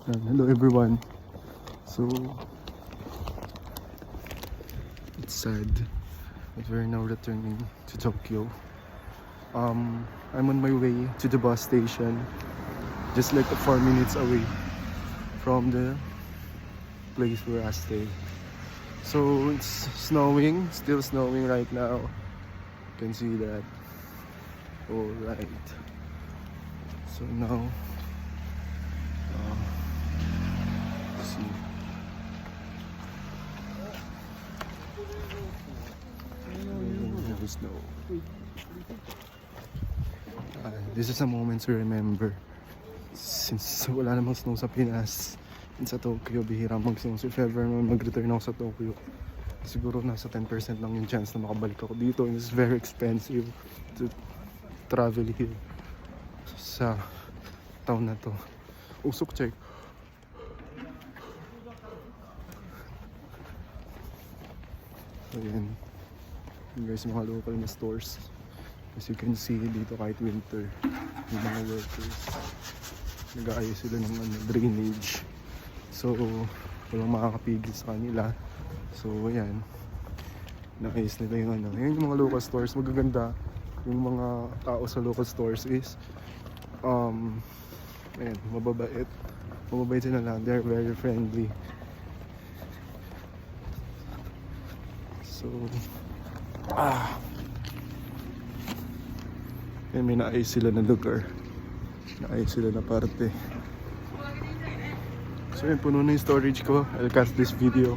Hello everyone. So it's sad but we're now returning to Tokyo. I'm on my way to the bus station, just like 4 minutes away from the place where I stay. So it's snowing, still snowing right now. You can see that. Alright. So now let's see. Snow. This is a moment to remember. Since wala namang snow sa Pinas and sa Tokyo, bihira mag-snow. So if ever mag-return ako sa Tokyo, siguro nasa 10% lang yung chance na makabalik ako dito. And it's very expensive to travel here sa town na to. Usok check. So yan. Yung guys, mga local na stores. As you can see dito, kahit winter, yung mga workers nag-aayos sila ng drainage. So walang makakapigil sa kanila. So ayan, naayos nila yung yan yung mga local stores. Magaganda yung mga tao sa local stores is ayan, mababait sila lang. They're very friendly. So may naayos sila na lugar, naayos sila na parte. So yun, puno na yung storage ko. I'll cut this video.